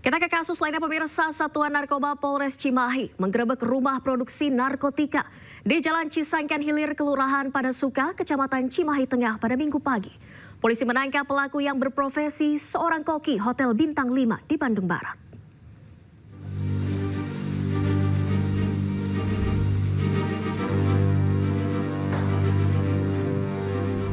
Kita ke kasus lainnya pemirsa, Satuan Narkoba Polres Cimahi menggerebek rumah produksi narkotika di Jalan Cisangkan Hilir, Kelurahan Padasuka, Kecamatan Cimahi Tengah pada Minggu pagi. Polisi menangkap pelaku yang berprofesi seorang koki Hotel Bintang 5 di Bandung Barat.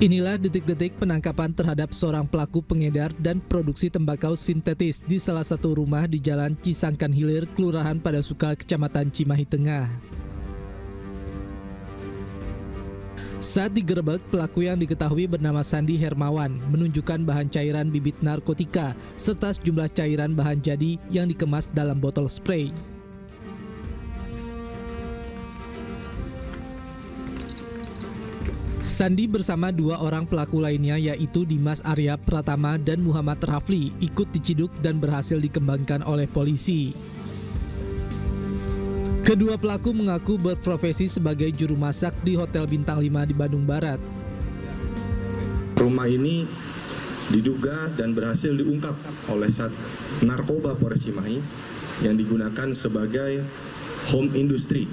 Inilah detik-detik penangkapan terhadap seorang pelaku pengedar dan produksi tembakau sintetis di salah satu rumah di Jalan Cisangkan Hilir, Kelurahan Padasuka, Kecamatan Cimahi Tengah. Saat digerebek, pelaku yang diketahui bernama Sandi Hermawan menunjukkan bahan cairan bibit narkotika serta sejumlah cairan bahan jadi yang dikemas dalam botol spray. Sandi bersama dua orang pelaku lainnya yaitu Dimas Arya Pratama dan Muhammad Rafli ikut diciduk dan berhasil dikembangkan oleh polisi. Kedua pelaku mengaku berprofesi sebagai juru masak di Hotel Bintang 5 di Bandung Barat. Rumah ini diduga dan berhasil diungkap oleh Sat Narkoba Polres Cimahi yang digunakan sebagai home industry.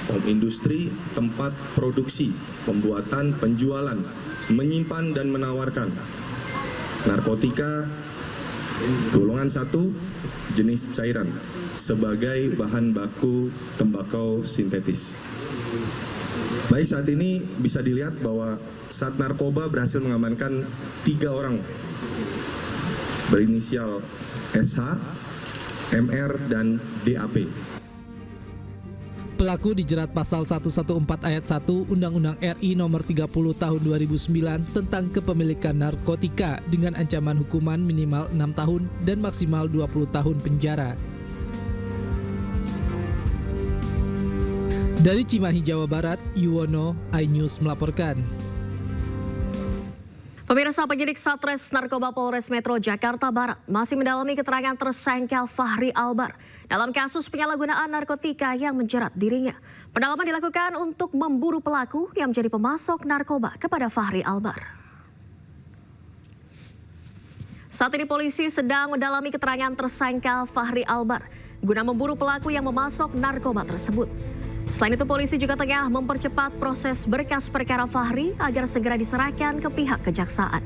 Home industry tempat produksi, pembuatan, penjualan, menyimpan dan menawarkan narkotika golongan 1 jenis cairan sebagai bahan baku tembakau sintetis. Baik, saat ini bisa dilihat bahwa Sat Narkoba berhasil mengamankan 3 orang berinisial SH, MR, dan DAP. Pelaku dijerat pasal 114 ayat 1 Undang-Undang RI nomor 30 tahun 2009 tentang kepemilikan narkotika dengan ancaman hukuman minimal 6 tahun dan maksimal 20 tahun penjara. Dari Cimahi, Jawa Barat, Yuwono, iNews melaporkan. Pemirsa, penyidik Satres Narkoba Polres Metro Jakarta Barat masih mendalami keterangan tersangka Fahri Albar dalam kasus penyalahgunaan narkotika yang menjerat dirinya. Pendalaman dilakukan untuk memburu pelaku yang menjadi pemasok narkoba kepada Fahri Albar. Saat ini polisi sedang mendalami keterangan tersangka Fahri Albar guna memburu pelaku yang memasok narkoba tersebut. Selain itu, polisi juga tengah mempercepat proses berkas perkara Fahri agar segera diserahkan ke pihak kejaksaan.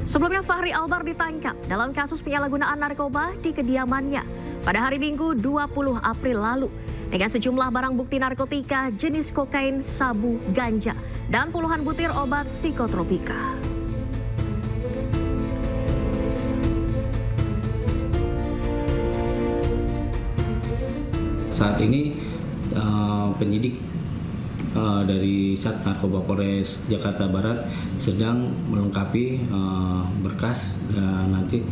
Sebelumnya, Fahri Albar ditangkap dalam kasus penyalahgunaan narkoba di kediamannya pada hari Minggu 20 April lalu dengan sejumlah barang bukti narkotika jenis kokain, sabu, ganja, dan puluhan butir obat psikotropika. Saat ini penyidik dari Sat Narkoba Polres Jakarta Barat sedang melengkapi berkas dan nanti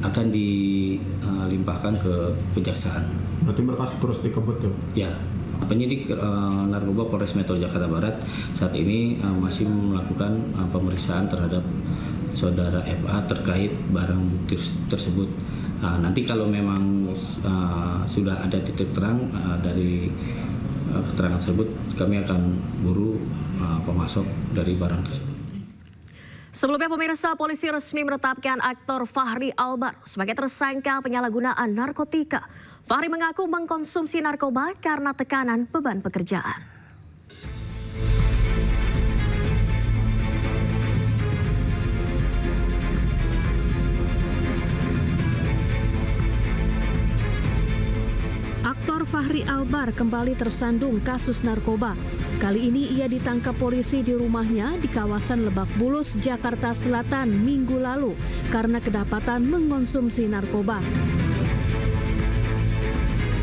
akan dilimpahkan ke kejaksaan. Berarti berkas terus dikebut tuh? Ya, penyidik Narkoba Polres Metro Jakarta Barat saat ini masih melakukan pemeriksaan terhadap saudara FA terkait barang bukti tersebut. Nanti kalau memang sudah ada titik terang dari keterangan tersebut, kami akan buru pemasok dari barang tersebut. Sebelumnya pemirsa, polisi resmi menetapkan aktor Fahri Albar sebagai tersangka penyalahgunaan narkotika. Fahri mengaku mengkonsumsi narkoba karena tekanan beban pekerjaan. Aktor Fahri Albar kembali tersandung kasus narkoba. Kali ini ia ditangkap polisi di rumahnya di kawasan Lebak Bulus, Jakarta Selatan Minggu lalu karena kedapatan mengonsumsi narkoba.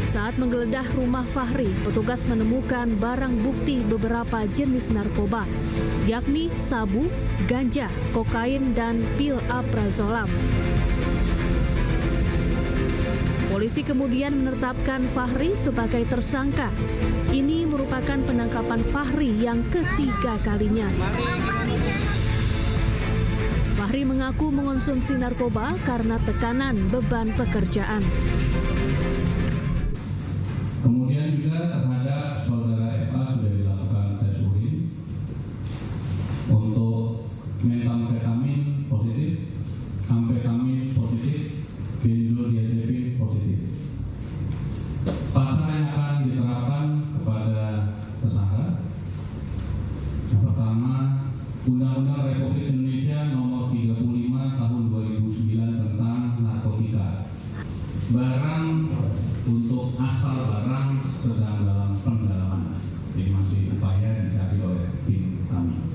Saat menggeledah rumah Fahri, petugas menemukan barang bukti beberapa jenis narkoba, yakni sabu, ganja, kokain, dan pil aprazolam. Polisi kemudian menetapkan Fahri sebagai tersangka. Ini merupakan penangkapan Fahri yang ketiga kalinya. Fahri mengaku mengonsumsi narkoba karena tekanan beban pekerjaan. Kemudian juga terhadap saudara FA sudah dilakukan tes urin untuk metamfetamin positif, amfetamin positif, benzodiazepin positif. Barang untuk asal barang sedang dalam pendalaman, jadi masih upaya dicari oleh tim kami.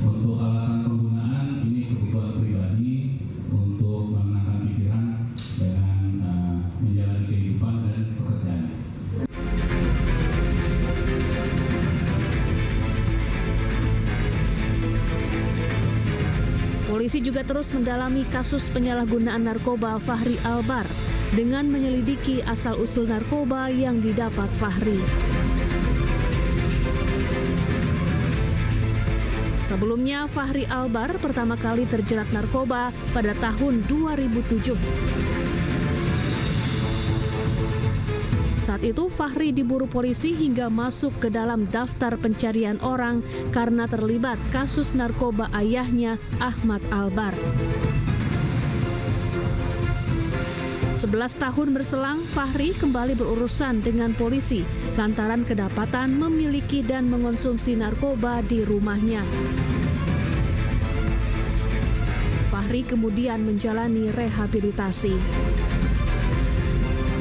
Untuk alasan penggunaan ini kebutuhan pribadi untuk menenangkan pikiran dengan menjalani kehidupan dan pekerjaan. Polisi juga terus mendalami kasus penyalahgunaan narkoba Fahri Albar dengan menyelidiki asal-usul narkoba yang didapat Fahri. Sebelumnya, Fahri Albar pertama kali terjerat narkoba pada tahun 2007. Saat itu, Fahri diburu polisi hingga masuk ke dalam daftar pencarian orang karena terlibat kasus narkoba ayahnya, Ahmad Albar. 11 tahun berselang, Fahri kembali berurusan dengan polisi lantaran kedapatan memiliki dan mengonsumsi narkoba di rumahnya. Fahri kemudian menjalani rehabilitasi.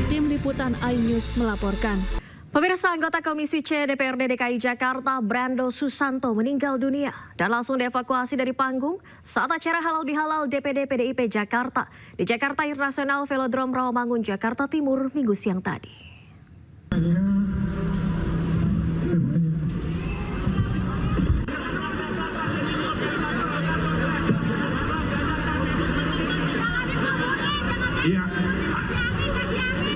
Tim Liputan iNews melaporkan. Pemirsa, anggota Komisi C DPRD DKI Jakarta Brando Susanto meninggal dunia dan langsung dievakuasi dari panggung saat acara Halal Bihalal DPD PDIP Jakarta di Jakarta International Velodrome Rawamangun, Jakarta Timur, Minggu siang tadi. Iya.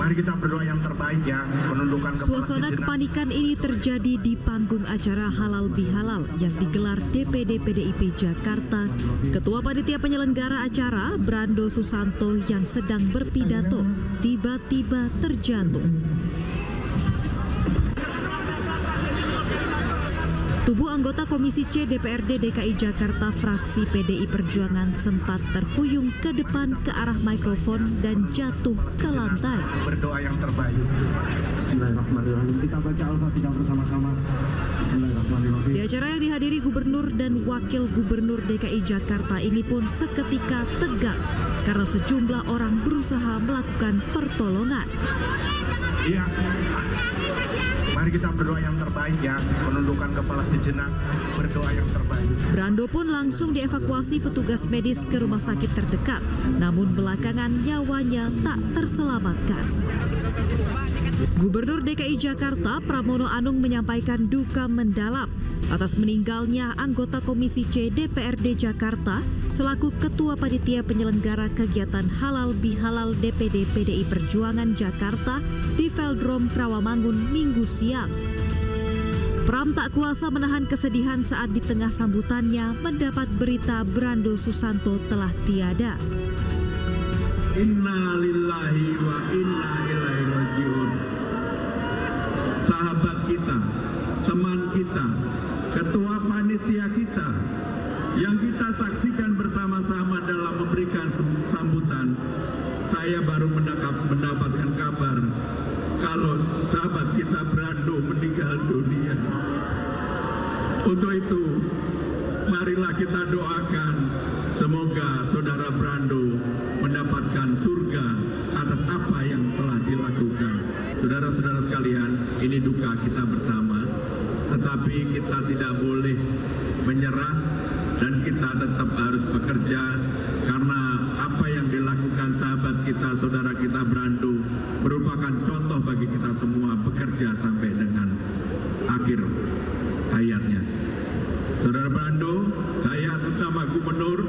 Mari kita berdoa yang terbaik ya, menundukkan kepala Suasana sejenak. kepanikan ini terjadi di panggung acara Halal Bihalal yang digelar DPD PDIP Jakarta. Ketua Panitia Penyelenggara acara, Brando Susanto yang sedang berpidato, tiba-tiba terjatuh. Tubuh anggota Komisi C DPRD DKI Jakarta fraksi PDI Perjuangan sempat terhuyung ke depan ke arah mikrofon dan jatuh ke lantai. Berdoa yang terbaik. Bismillahirrahmanirrahim. Kita baca Al-Fatihah bersama-sama. Bismillahirrahmanirrahim. Di acara yang dihadiri Gubernur dan Wakil Gubernur DKI Jakarta ini pun seketika tegang karena sejumlah orang berusaha melakukan pertolongan. Iya. Mari kita berdoa yang terbaik ya, menundukkan kepala sejenak, berdoa yang terbaik. Brando pun langsung dievakuasi petugas medis ke rumah sakit terdekat, namun belakangan nyawanya tak terselamatkan. Gubernur DKI Jakarta Pramono Anung menyampaikan duka mendalam atas meninggalnya anggota Komisi C DPRD Jakarta selaku Ketua Panitia Penyelenggara Kegiatan Halal Bihalal DPD PDI Perjuangan Jakarta di Velodrome Rawamangun Minggu siang. Pram tak kuasa menahan kesedihan saat di tengah sambutannya mendapat berita Brando Susanto telah tiada. Inna lillahi wa inna ilaihi rajiun. Sahabat kita, teman kita, ketua panitia kita yang kita saksikan bersama-sama dalam memberikan sambutan, saya baru mendapatkan kabar kalau sahabat kita Brando meninggal dunia. Untuk itu, marilah kita doakan semoga saudara Brando mendapatkan surga atas apa yang telah dilakukan. Saudara-saudara sekalian, ini duka kita bersama, tetapi kita tidak boleh menyerah dan kita tetap harus bekerja karena apa yang dilakukan sahabat kita, saudara kita Brando merupakan contoh bagi kita semua bekerja sampai dengan akhir hayatnya. Saudara Brando, saya atas nama Gubernur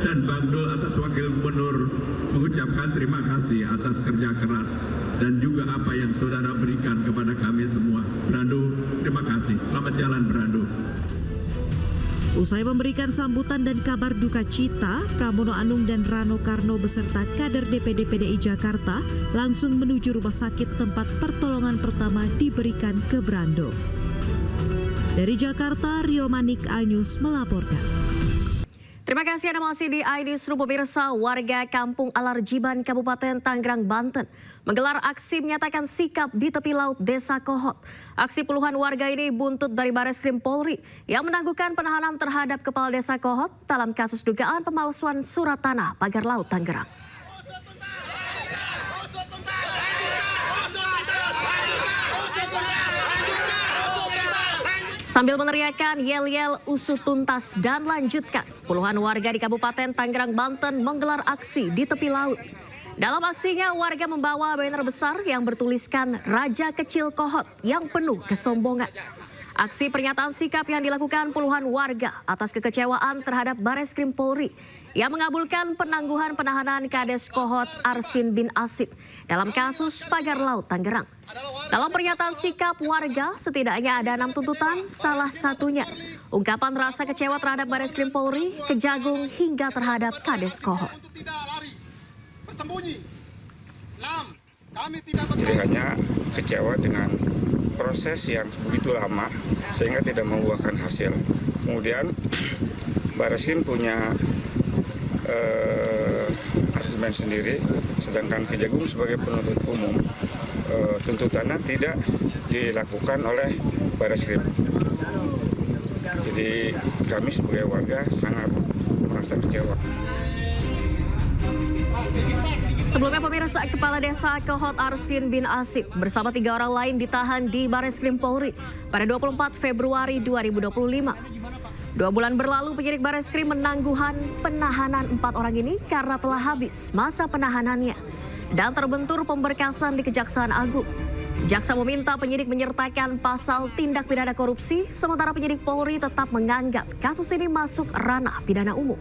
dan Bang Dul atas Wakil Gubernur mengucapkan terima kasih atas kerja keras dan juga apa yang saudara berikan kepada kami semua. Brando, terima kasih. Selamat jalan Brando. Usai memberikan sambutan dan kabar duka cita, Pramono Anung dan Rano Karno beserta kader DPD PDI Jakarta langsung menuju rumah sakit tempat pertolongan pertama diberikan ke Brando. Dari Jakarta, Rio Manik, iNews melaporkan. Terima kasih Anda masih di iNewsroom. Pemirsa, warga Kampung Alarjiban, Kabupaten Tangerang, Banten menggelar aksi menyatakan sikap di tepi laut Desa Kohot. Aksi puluhan warga ini buntut dari Bareskrim Polri yang menangguhkan penahanan terhadap Kepala Desa Kohot dalam kasus dugaan pemalsuan surat tanah pagar laut Tangerang. Sambil meneriakan yel-yel usut tuntas dan lanjutkan, puluhan warga di Kabupaten Tangerang, Banten menggelar aksi di tepi laut. Dalam aksinya, warga membawa banner besar yang bertuliskan Raja Kecil Kohot yang penuh kesombongan. Aksi pernyataan sikap yang dilakukan puluhan warga atas kekecewaan terhadap Bareskrim Polri yang mengabulkan penangguhan penahanan Kades Kohot Arsin bin Asib dalam kasus pagar laut Tangerang. Dalam pernyataan sikap warga, setidaknya ada 6 tuntutan, salah satunya ungkapan rasa kecewa terhadap Bareskrim Polri, Kejagung hingga terhadap Kades Kohot. Jadi hanya kecewa dengan proses yang begitu lama sehingga tidak membuahkan hasil. Kemudian Bareskrim punya argumen sendiri, sedangkan Kejagung sebagai penuntut umum tuntutannya tidak dilakukan oleh Bareskrim. Jadi kami sebagai warga sangat merasa kecewa. Sebelumnya pemirsa, Kepala Desa Kohot Arsin bin Asib bersama 3 orang lain ditahan di Bareskrim Polri pada 24 Februari 2025. 2 bulan berlalu penyidik Bareskrim menangguhan penahanan 4 orang ini karena telah habis masa penahanannya dan terbentur pemberkasan di Kejaksaan Agung. Jaksa meminta penyidik menyertakan pasal tindak pidana korupsi, sementara penyidik Polri tetap menganggap kasus ini masuk ranah pidana umum.